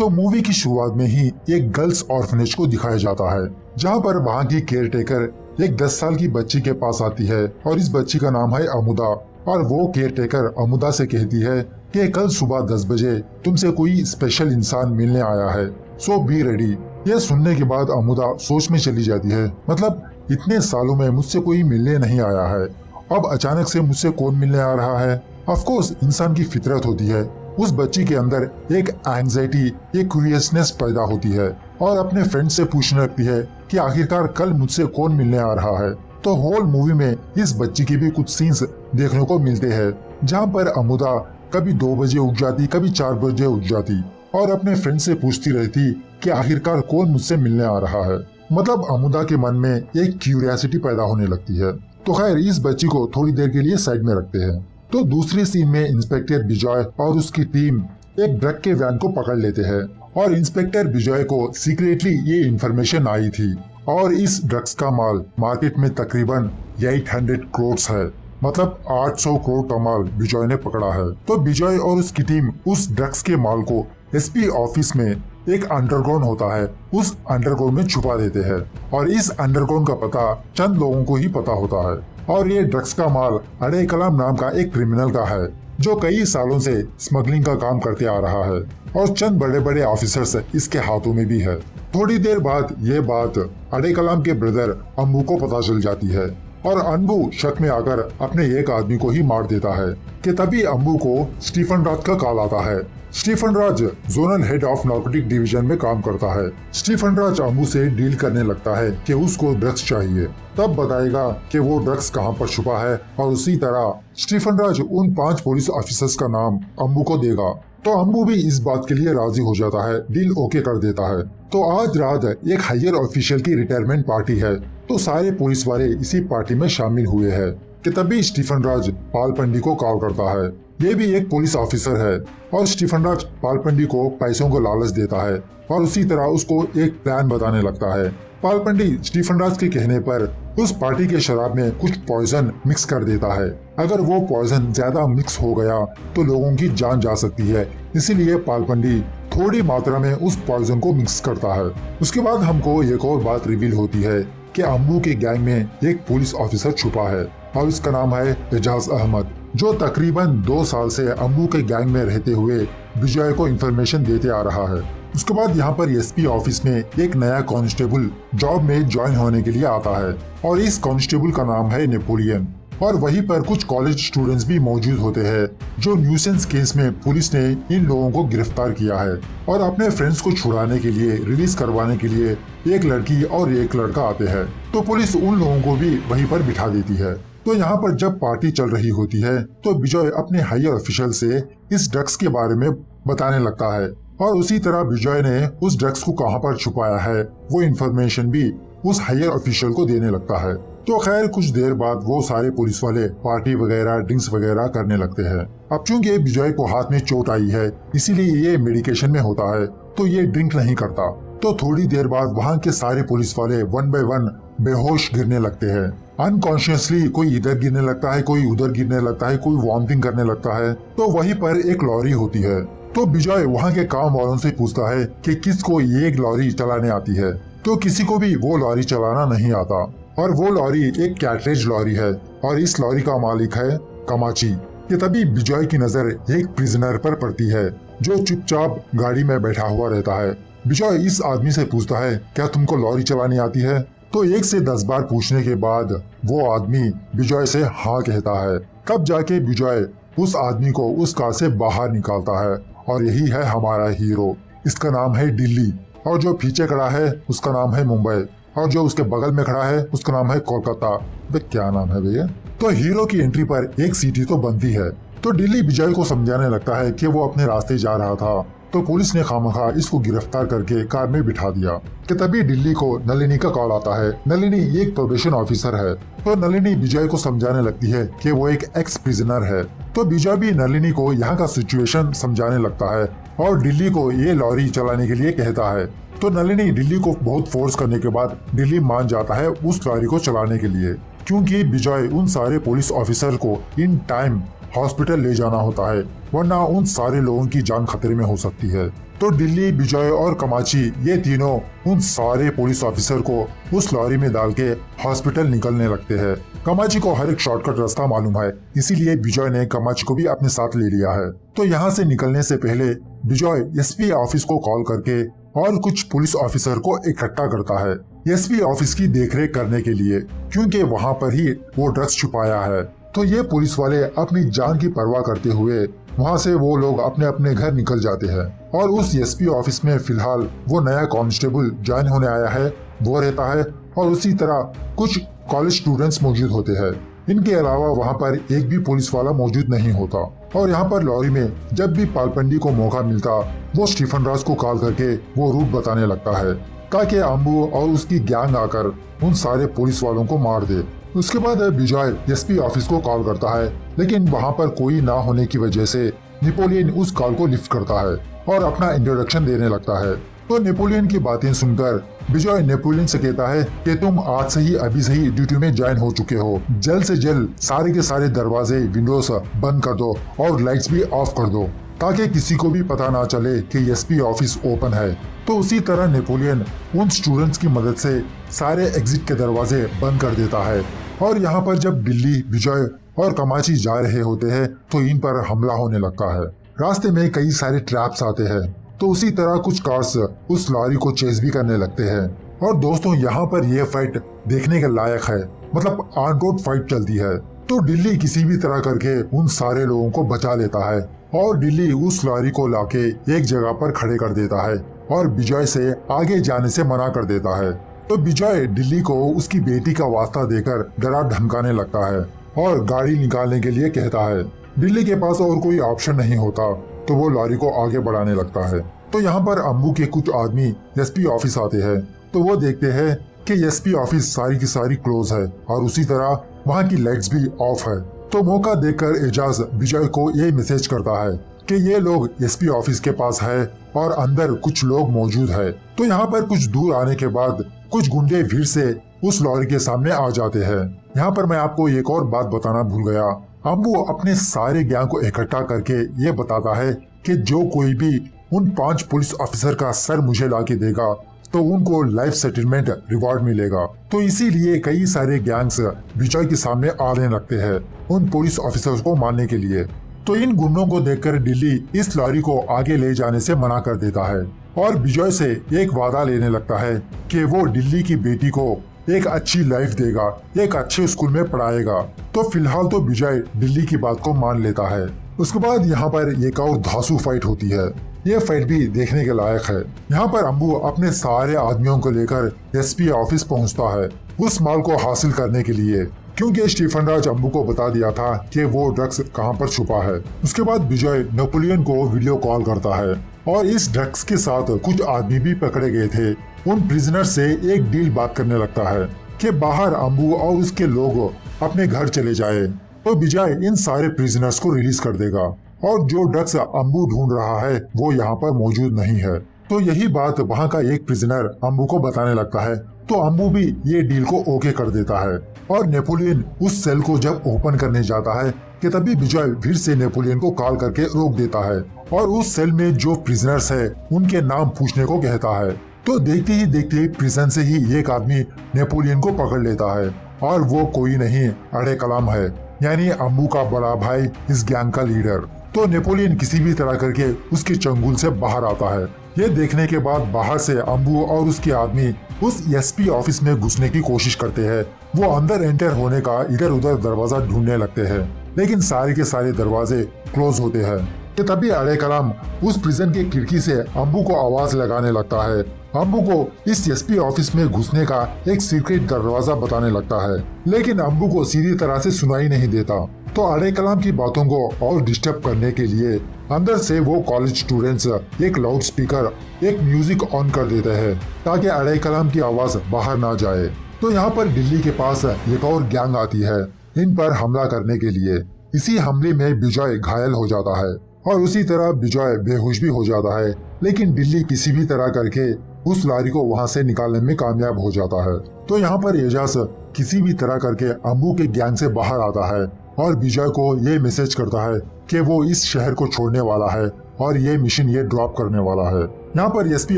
तो मूवी की शुरुआत में ही एक गर्ल्स ऑर्फनेज को दिखाया जाता है, जहाँ पर वहाँ की केयर टेकर एक 10 साल की बच्ची के पास आती है और इस बच्ची का नाम है अमुदा। और वो केयर टेकर अमुदा से कहती है कि कल सुबह 10 बजे तुमसे कोई स्पेशल इंसान मिलने आया है, सो बी रेडी। यह सुनने के बाद अमुदा सोच में चली जाती है, मतलब इतने सालों में मुझसे कोई मिलने नहीं आया है, अब अचानक से मुझसे कौन मिलने आ रहा है। ऑफ कोर्स इंसान की फितरत होती है, उस बच्ची के अंदर एक एंजाइटी, एक क्यूरियसनेस पैदा होती है और अपने फ्रेंड से पूछने लगती है कि आखिरकार कल मुझसे कौन मिलने आ रहा है। तो होल मूवी में इस बच्ची के भी कुछ सीन्स देखने को मिलते हैं, जहाँ पर अमुदा कभी 2 बजे उठ जाती, कभी 4 बजे उठ जाती और अपने फ्रेंड से पूछती रहती कि आखिरकार कौन मुझसे मिलने आ रहा है। मतलब अमुदा के मन में एक क्यूरियोसिटी पैदा होने लगती है। तो खैर इस बच्ची को थोड़ी देर के लिए साइड में रखते हैं। तो दूसरी सीन में इंस्पेक्टर विजय और उसकी टीम एक ड्रग के वैन को पकड़ लेते हैं और इंस्पेक्टर विजय को सीक्रेटली ये इन्फॉर्मेशन आई थी और इस ड्रग्स का माल मार्केट में तकरीबन 800 करोड़ है, मतलब 800 करोड़ का माल विजय ने पकड़ा है। तो विजय और उसकी टीम उस ड्रग्स के माल को एसपी ऑफिस में एक अंडरग्राउंड होता है, उस अंडरग्राउंड में छुपा देते हैं और इस अंडरग्राउंड का पता चंद लोगों को ही पता होता है। और ये ड्रग्स का माल अडे कलाम नाम का एक क्रिमिनल का है, जो कई सालों से स्मगलिंग का काम करते आ रहा है और चंद बड़े बड़े ऑफिसर्स इसके हाथों में भी है। थोड़ी देर बाद ये बात अडे कलाम के ब्रदर अम्बू को पता चल जाती है और अम्बू शक में आकर अपने एक आदमी को ही मार देता है कि तभी अम्बू को स्टीफन राज का कॉल आता है। Stephen Raj zonal head of narcotic division में काम करता है। स्टीफन राज अम्बू से डील करने लगता है कि उसको ड्रग्स चाहिए, तब बताएगा कि वो ड्रग्स कहाँ पर छुपा है और उसी तरह स्टीफन राज उन 5 पुलिस ऑफिसर्स का नाम अम्बू को देगा। तो अम्बू भी इस बात के लिए राजी हो जाता है, डील ओके कर देता है। तो आज रात एक हायर ऑफिशियल की रिटायरमेंट पार्टी है, तो सारे पुलिस वाले इसी पार्टी में शामिल हुए हैं कि तभी स्टीफन राज पालपंडी को कॉल करता है। ये भी एक पुलिस ऑफिसर है और स्टीफन राज पालपंडी को पैसों को लालच देता है और उसी तरह उसको एक प्लान बताने लगता है। पालपंडी स्टीफन राज के कहने पर उस पार्टी के शराब में कुछ पॉइजन मिक्स कर देता है। अगर वो पॉइजन ज्यादा मिक्स हो गया तो लोगों की जान जा सकती है, इसीलिए पालपंडी थोड़ी मात्रा में उस पॉइजन को मिक्स करता है। उसके बाद हमको एक और बात रिवील होती है कि अम्बू के गैंग में एक पुलिस ऑफिसर छुपा है और इसका नाम है एजाज अहमद, जो तकरीबन 2 साल से अम्बू के गैंग में रहते हुए विजय को इन्फॉर्मेशन देते आ रहा है। उसके बाद यहाँ पर एसपी ऑफिस में एक नया कांस्टेबल जॉब में ज्वाइन होने के लिए आता है और इस कांस्टेबल का नाम है नेपोलियन। और वहीं पर कुछ कॉलेज स्टूडेंट्स भी मौजूद होते हैं, जो न्यूसेंस केस में पुलिस ने इन लोगों को गिरफ्तार किया है और अपने फ्रेंड्स को छुड़ाने के लिए, रिलीज करवाने के लिए एक लड़की और एक लड़का आते हैं। तो पुलिस उन लोगों को भी वहीं पर बिठा देती है। तो यहाँ पर जब पार्टी चल रही होती है तो विजय अपने हायर ऑफिशियल से इस ड्रग्स के बारे में बताने लगता है और उसी तरह विजय ने उस ड्रग्स को कहाँ पर छुपाया है वो इन्फॉर्मेशन भी उस हायर ऑफिशियल को देने लगता है। तो खैर कुछ देर बाद वो सारे पुलिस वाले पार्टी वगैरह, ड्रिंक्स वगैरह करने लगते हैं। अब चूंकि विजय को हाथ में चोट आई है, इसीलिए ये मेडिकेशन में होता है, तो ये ड्रिंक नहीं करता। तो थोड़ी देर बाद वहाँ के सारे पुलिस वाले 1 बाय 1 बेहोश गिरने लगते हैं। अनकॉन्शियसली कोई इधर गिरने लगता है, कोई उधर गिरने लगता है, कोई वॉमिटिंग करने लगता है। तो वहीं पर एक लॉरी होती है। तो विजय वहाँ के काम वालों से पूछता है कि किसको ये लॉरी चलाने आती है। तो किसी को भी वो लॉरी चलाना नहीं आता और वो लॉरी एक कैटरेज लॉरी है और इस लॉरी का मालिक है कमाची। कि तभी विजय की नजर एक प्रिजनर पर पड़ती है, जो चुपचाप गाड़ी में बैठा हुआ रहता है। विजय इस आदमी से पूछता है, क्या तुमको लॉरी चलानी आती है? तो 1 से 10 बार पूछने के बाद वो आदमी विजय से हाँ कहता है। तब जाके विजय उस आदमी को उस कार से बाहर निकालता है और यही है हमारा हीरो। इसका नाम है दिल्ली और जो पीछे खड़ा है उसका नाम है मुंबई और जो उसके बगल में खड़ा है उसका नाम है कोलकाता। क्या नाम है भैया? तो हीरो की एंट्री पर एक सीटी तो बनती है। तो दिल्ली विजय को समझाने लगता है कि वो अपने रास्ते जा रहा था, तो पुलिस ने खामखा इसको गिरफ्तार करके कार में बिठा दिया। कि तभी दिल्ली को नलिनी का कॉल आता है। नलिनी एक प्रोबेशन ऑफिसर है। तो नलिनी विजय को समझाने लगती है कि वो एक एक्स प्रिजनर है। तो विजय भी नलिनी को यहाँ का सिचुएशन समझाने लगता है और दिल्ली को ये लॉरी चलाने के लिए कहता है। तो नलिनी दिल्ली को बहुत फोर्स करने के बाद दिल्ली मान जाता है उस लॉरी को चलाने के लिए, क्योंकि विजय उन सारे पुलिस ऑफिसर को इन टाइम हॉस्पिटल ले जाना होता है, वरना उन सारे लोगों की जान खतरे में हो सकती है। तो दिल्ली, विजय और कमाची ये तीनों उन सारे पुलिस ऑफिसर को उस लॉरी में डाल के हॉस्पिटल निकलने लगते हैं। कमाची को हर एक शॉर्टकट रास्ता मालूम है, इसीलिए विजय ने कमाची को भी अपने साथ ले लिया है। तो यहाँ से निकलने से पहले विजय एसपी ऑफिस को कॉल करके और कुछ पुलिस ऑफिसर को इकट्ठा करता है एसपी ऑफिस की देखरेख करने के लिए, क्योंकि वहाँ पर ही वो ड्रग्स छुपाया है। तो ये पुलिस वाले अपनी जान की परवाह करते हुए वहाँ से वो लोग अपने अपने घर निकल जाते हैं। और उस एसपी ऑफिस में फिलहाल वो नया कांस्टेबल ज्वाइन होने आया है वो रहता है, और उसी तरह कुछ कॉलेज स्टूडेंट्स मौजूद होते हैं। इनके अलावा वहाँ पर एक भी पुलिस वाला मौजूद नहीं होता। और यहाँ पर लॉरी में जब भी पालपंडी को मौका मिलता वो स्टीफन राज को कॉल करके वो रूट बताने लगता है, ताकि अम्बू और उसकी गैंग आकर उन सारे पुलिस वालों को मार दे। उसके बाद विजय एसपी ऑफिस को कॉल करता है, लेकिन वहाँ पर कोई ना होने की वजह से नेपोलियन उस कॉल को लिफ्ट करता है और अपना इंट्रोडक्शन देने लगता है। तो नेपोलियन की बातें सुनकर विजय नेपोलियन से कहता है कि तुम आज से ही अभी से ही ड्यूटी में ज्वाइन हो चुके हो, जल्द से जल्द सारे के सारे दरवाजे विंडोज बंद कर दो और लाइट्स भी ऑफ कर दो, ताकि किसी को भी पता ना चले कि एसपी ऑफिस ओपन है। तो उसी तरह नेपोलियन उन स्टूडेंट्स की मदद से सारे एग्जिट के दरवाजे बंद कर देता है। और यहाँ पर जब दिल्ली, विजय और कमाची जा रहे होते हैं तो इन पर हमला होने लगता है। रास्ते में कई सारे ट्रैप्स आते हैं, तो उसी तरह कुछ कार्स उस लॉरी को चेस भी करने लगते हैं। और दोस्तों यहाँ पर यह फाइट देखने के लायक है, मतलब ऑन रोड फाइट चलती है। तो दिल्ली किसी भी तरह करके उन सारे लोगों को बचा लेता है और दिल्ली उस लॉरी को लाके एक जगह पर खड़े कर देता है और विजय से आगे जाने से मना कर देता है। तो विजय दिल्ली को उसकी बेटी का वास्ता देकर डरा धमकाने लगता है और गाड़ी निकालने के लिए कहता है। दिल्ली के पास और कोई ऑप्शन नहीं होता, तो वो लॉरी को आगे बढ़ाने लगता है। तो यहाँ पर अम्बू के कुछ आदमी एसपी ऑफिस आते हैं, तो वो देखते हैं कि एसपी ऑफिस सारी की सारी क्लोज है और उसी तरह वहाँ की लाइट्स भी ऑफ है। तो मौका देखकर एजाज विजय को ये मैसेज करता है कि ये लोग एसपी ऑफिस के पास है और अंदर कुछ लोग मौजूद है। तो यहाँ पर कुछ दूर आने के बाद कुछ गुंडे भीड़ से उस लॉरी के सामने आ जाते हैं। यहाँ पर मैं आपको एक और बात बताना भूल गया। अम्बू अपने सारे गैंग को इकट्ठा करके ये बताता है कि जो कोई भी उन 5 पुलिस ऑफिसर का सर मुझे ला के देगा तो उनको लाइफ सेटलमेंट रिवॉर्ड मिलेगा। तो इसीलिए कई सारे गैंग्स विजय के सामने आने लगते हैं उन पुलिस ऑफिसर्स को मारने के लिए। तो इन गुंडों को देखकर दिल्ली इस लॉरी को आगे ले जाने से मना कर देता है और विजय से एक वादा लेने लगता है कि वो दिल्ली की बेटी को एक अच्छी लाइफ देगा, एक अच्छे स्कूल में पढ़ाएगा। तो फिलहाल तो विजय दिल्ली की बात को मान लेता है। उसके बाद यहाँ पर एक और धांसू फाइट होती है। ये फाइट भी देखने के लायक है। यहाँ पर अम्बू अपने सारे आदमियों को लेकर एसपी ऑफिस पहुँचता है उस माल को हासिल करने के लिए, क्योंकि स्टीफन राज अम्बू को बता दिया था कि वो ड्रग्स कहाँ पर छुपा है। उसके बाद विजय नेपोलियन को वीडियो कॉल करता है और इस ड्रग्स के साथ कुछ आदमी भी पकड़े गए थे। उन प्रिजनर से एक डील बात करने लगता है कि बाहर अम्बू और उसके लोग अपने घर चले जाए तो विजय इन सारे प्रिजनर्स को रिलीज कर देगा और जो ड्रग्स अम्बू ढूंढ रहा है वो यहाँ पर मौजूद नहीं है। तो यही बात वहाँ का एक प्रिजनर अम्बू को बताने लगता है। तो अम्बू भी ये डील को ओके कर देता है और नेपोलियन उस सेल को जब ओपन करने जाता है कि तभी विजय फिर से नेपोलियन को कॉल करके रोक देता है और उस सेल में जो प्रिजनर्स है उनके नाम पूछने को कहता है। तो देखते ही देखते प्रिजन से ही एक आदमी नेपोलियन को पकड़ लेता है और वो कोई नहीं अड़े कलाम है, यानी अम्बू का बड़ा भाई, इस गैंग का लीडर। तो नेपोलियन किसी भी तरह करके उसके चंगुल से बाहर आता है। ये देखने के बाद बाहर से अम्बू और उसके आदमी उस एसपी ऑफिस में घुसने की कोशिश करते हैं। वो अंदर एंटर होने का इधर उधर दरवाजा ढूंढने लगते हैं, लेकिन सारे के सारे दरवाजे क्लोज होते हैं। कि तभी अड़े कलाम उस प्रिजन के खिड़की से अम्बू को आवाज लगाने लगता है। अम्बू को इस एसपी ऑफिस में घुसने का एक सीक्रेट दरवाजा बताने लगता है, लेकिन अम्बू को सीधी तरह से सुनाई नहीं देता। तो अड़े कलाम की बातों को और डिस्टर्ब करने के लिए अंदर से वो कॉलेज स्टूडेंट्स एक लाउड स्पीकर, एक म्यूजिक ऑन कर देते हैं ताकि अड़े कलाम की आवाज बाहर ना जाए। तो यहाँ पर दिल्ली के पास एक और गैंग आती है इन पर हमला करने के लिए। इसी हमले में विजय घायल हो जाता है और उसी तरह विजय बेहोश भी हो जाता है, लेकिन दिल्ली किसी भी तरह करके उस लॉरी को वहाँ से निकालने में कामयाब हो जाता है। तो यहाँ पर एजाज किसी भी तरह करके अम्बू के गैंग से बाहर आता है और विजय को ये मैसेज करता है कि वो इस शहर को छोड़ने वाला है और ये मिशन ये ड्रॉप करने वाला है। यहाँ पर एसपी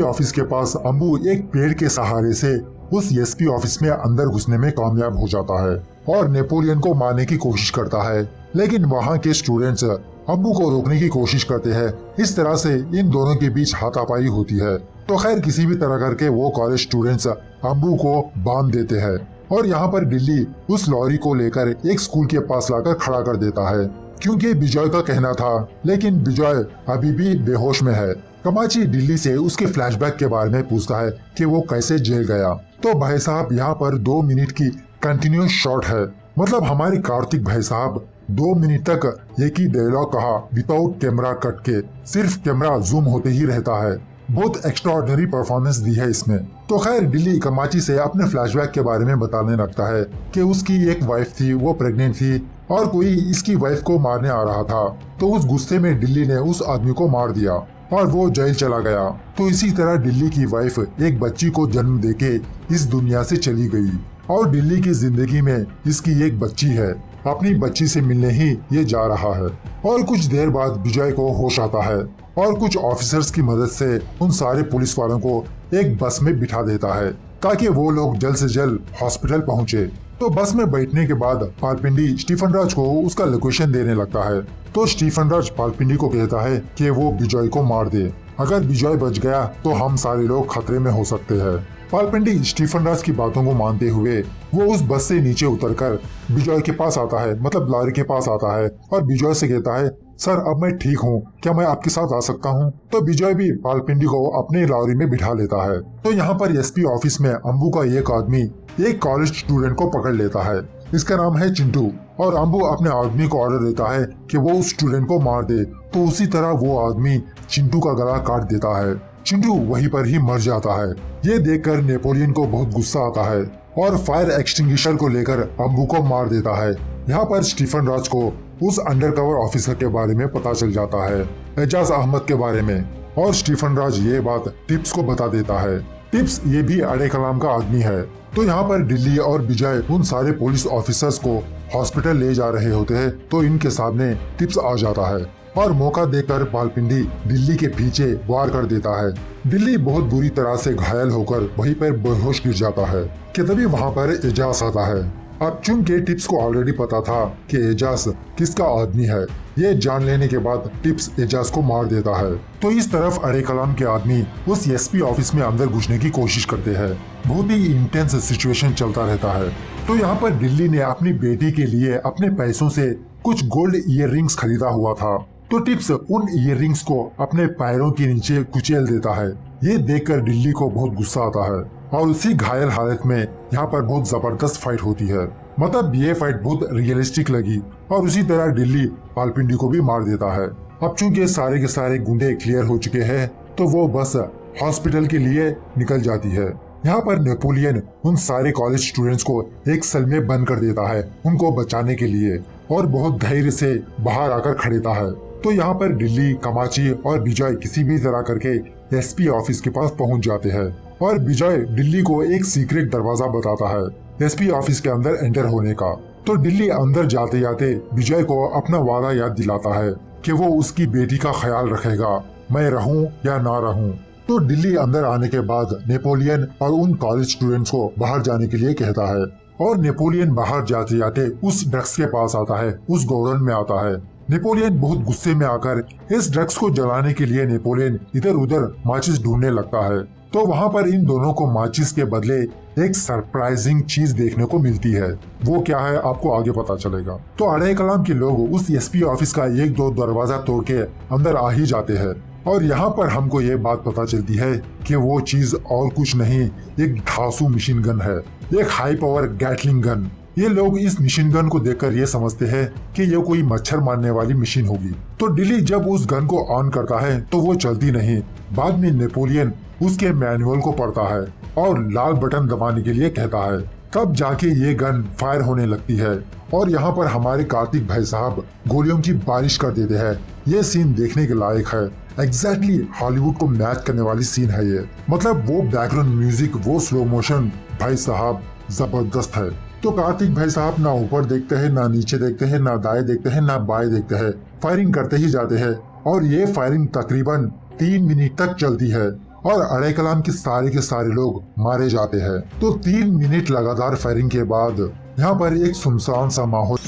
ऑफिस के पास अम्बू एक पेड़ के सहारे से उस एसपी ऑफिस में अंदर घुसने में कामयाब हो जाता है और नेपोलियन को मारने की कोशिश करता है, लेकिन वहाँ के स्टूडेंट्स अम्बू को रोकने की कोशिश करते हैं। इस तरह से इन दोनों के बीच हाथापाई होती है। तो खैर किसी भी तरह करके वो कॉलेज स्टूडेंट्स अम्बू को बांध देते हैं और यहाँ पर डिल्ली उस लॉरी को लेकर एक स्कूल के पास लाकर खड़ा कर देता है, क्योंकि विजय का कहना था, लेकिन विजय अभी भी बेहोश में है। कमाची दिल्ली से उसके फ्लैशबैक के बारे में पूछता है कि वो कैसे जेल गया। तो भाई साहब यहाँ पर 2 मिनट की कंटिन्यूस शॉट है, मतलब हमारे कार्तिक भाई साहब 2 मिनट तक एक ही डायलॉग कहा विदाउट कैमरा कट के, सिर्फ कैमरा जूम होते ही रहता है। बहुत एक्स्ट्राऑर्डिनरी परफॉर्मेंस दी है इसमें। तो खैर दिल्ली कमाची से अपने फ्लैशबैक के बारे में बताने लगता है कि उसकी एक वाइफ थी, वो प्रेग्नेंट थी और कोई इसकी वाइफ को मारने आ रहा था। तो उस गुस्से में दिल्ली ने उस आदमी को मार दिया और वो जेल चला गया। तो इसी तरह दिल्ली की वाइफ एक बच्ची को जन्म देके इस दुनिया से चली गई और दिल्ली की जिंदगी में इसकी एक बच्ची है। अपनी बच्ची से मिलने ही ये जा रहा है और कुछ देर बाद विजय को होश आता है और कुछ ऑफिसर्स की मदद से उन सारे पुलिस वालों को एक बस में बिठा देता है ताकि वो लोग जल्द से जल्द हॉस्पिटल पहुंचे। तो बस में बैठने के बाद पालपिंडी स्टीफन राज को उसका लोकेशन देने लगता है। तो स्टीफन राज पालपिंडी को कहता है कि वो विजय को मार दे, अगर विजय बच गया तो हम सारे लोग खतरे में हो सकते हैं। पालपिंडी स्टीफन राज की बातों को मानते हुए वो उस बस से नीचे उतरकर विजय के पास आता है, मतलब लॉरी के पास आता है और विजय से कहता है, सर अब मैं ठीक हूँ, क्या मैं आपके साथ आ सकता हूँ? तो विजय भी पालपिंडी को अपने लॉरी में बिठा लेता है। तो यहाँ पर एसपी ऑफिस में अम्बू का एक आदमी एक कॉलेज स्टूडेंट को पकड़ लेता है, इसका नाम है चिंटू, और अम्बू अपने आदमी को ऑर्डर देता है कि वो उस स्टूडेंट को मार दे। तो उसी तरह वो आदमी चिंटू का गला काट देता है। चिंटू वहीं पर ही मर जाता है। ये देखकर नेपोलियन को बहुत गुस्सा आता है और फायर एक्सटिंग्विशर को लेकर अम्बू को मार देता है। यहाँ पर स्टीफन राज को उस अंडरकवर ऑफिसर के बारे में पता चल जाता है, एजाज अहमद के बारे में, और स्टीफन राज ये बात टिप्स को बता देता है। टिप्स ये भी अड़े कलाम का आदमी है। तो यहाँ पर दिल्ली और विजय उन सारे पुलिस ऑफिसर्स को हॉस्पिटल ले जा रहे होते हैं। तो इनके सामने टिप्स आ जाता है और मौका देकर पालपिंडी दिल्ली के पीछे वार कर देता है। दिल्ली बहुत बुरी तरह से घायल होकर वहीं पर बेहोश गिर जाता है कि तभी वहाँ पर एजाज आता है। अब चूंकि टिप्स को ऑलरेडी पता था कि एजाज किसका आदमी है, ये जान लेने के बाद टिप्स एजाज को मार देता है। तो इस तरफ अड़े कलाम के आदमी उस एसपी ऑफिस में अंदर घुसने की कोशिश करते हैं। बहुत ही इंटेंस सिचुएशन चलता रहता है। तो यहाँ पर दिल्ली ने अपनी बेटी के लिए अपने पैसों से कुछ गोल्ड ईयररिंग्स खरीदा हुआ था। तो टिप्स उन ईयररिंग्स को अपने पैरों के नीचे कुचल देता है। ये देखकर दिल्ली को बहुत गुस्सा आता है और उसी घायल हालत में यहाँ पर बहुत जबरदस्त फाइट होती है। मतलब ये फाइट बहुत रियलिस्टिक लगी और उसी तरह दिल्ली पालपिंडी को भी मार देता है। अब चूंकि सारे के सारे गुंडे क्लियर हो चुके हैं तो वो बस हॉस्पिटल के लिए निकल जाती है। यहाँ पर नेपोलियन उन सारे कॉलेज स्टूडेंट्स को एक सेल में बंद कर देता है उनको बचाने के लिए, और बहुत धैर्य से बाहर आकर खड़ेता है। तो यहाँ पर दिल्ली, कमाची और विजय किसी भी तरह करके एसपी ऑफिस के पास पहुँच जाते हैं और विजय दिल्ली को एक सीक्रेट दरवाजा बताता है एसपी ऑफिस के अंदर एंटर होने का। तो दिल्ली अंदर जाते जाते विजय को अपना वादा याद दिलाता है कि वो उसकी बेटी का ख्याल रखेगा, मैं रहूं या ना रहूं। तो दिल्ली अंदर आने के बाद नेपोलियन और उन कॉलेज स्टूडेंट्स को बाहर जाने के लिए कहता है और नेपोलियन बाहर जाते जाते उस ड्रग्स के पास आता है, उस गोडाउन में आता है। नेपोलियन बहुत गुस्से में आकर इस ड्रग्स को जलाने के लिए नेपोलियन इधर उधर माचिस ढूंढने लगता है। तो वहाँ पर इन दोनों को माचिस के बदले एक सरप्राइजिंग चीज देखने को मिलती है। वो क्या है आपको आगे पता चलेगा। तो अड़े कलाम के लोग उस एसपी ऑफिस का एक दो दरवाजा तोड़ के अंदर आ ही जाते हैं और यहाँ पर हमको ये बात पता चलती है कि वो चीज और कुछ नहीं, एक धांसू मशीन गन है, एक हाई पावर गैटलिंग गन। ये लोग इस मशीन गन को देखकर ये समझते हैं कि ये कोई मच्छर मारने वाली मशीन होगी। तो दिल्ली जब उस गन को ऑन करता है तो वो चलती नहीं। बाद में नेपोलियन उसके मैनुअल को पढ़ता है और लाल बटन दबाने के लिए कहता है, तब जाके ये गन फायर होने लगती है और यहाँ पर हमारे कार्तिक भाई साहब गोलियों की बारिश कर देते हैं। ये सीन देखने के लायक है। एग्जैक्टली हॉलीवुड को मैच करने वाली सीन है ये। मतलब वो बैकग्राउंड म्यूजिक, वो स्लो मोशन, भाई साहब जबरदस्त है। तो कार्तिक भाई साहब ना ऊपर देखते हैं, ना नीचे देखते हैं, ना दाएं देखते हैं, ना बाएं देखते हैं, फायरिंग करते ही जाते हैं और ये फायरिंग तकरीबन 3 मिनट तक चलती है और अड़े कलाम के सारे लोग मारे जाते हैं। तो 3 मिनट लगातार फायरिंग के बाद यहाँ पर एक सुनसान सा माहौल।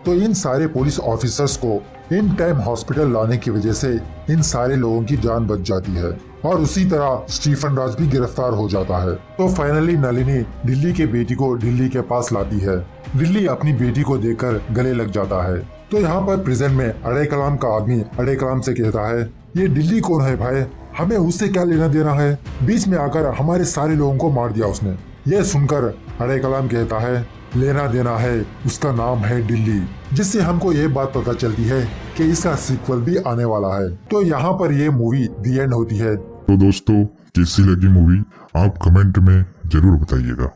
तो इन सारे पुलिस ऑफिसर्स को इन टाइम हॉस्पिटल लाने की वजह से इन सारे लोगों की जान बच जाती है और उसी तरह स्टीफन राज भी गिरफ्तार हो जाता है। तो फाइनली नलिनी दिल्ली के बेटी को दिल्ली के पास लाती है। दिल्ली अपनी बेटी को देखकर गले लग जाता है। तो यहाँ पर प्रेजेंट में अड़े कलाम का आदमी अड़े कलाम से कहता है, ये दिल्ली कौन है भाई, हमें उससे क्या लेना देना है, बीच में आकर हमारे सारे लोगों को मार दिया उसने। ये सुनकर अड़े कलाम कहता है, लेना देना है, उसका नाम है दिल्ली। जिससे हमको ये बात पता चलती है कि इसका सीक्वल भी आने वाला है। तो यहाँ पर ये मूवी दी एंड होती है। तो दोस्तों कैसी लगी मूवी आप कमेंट में जरूर बताइएगा।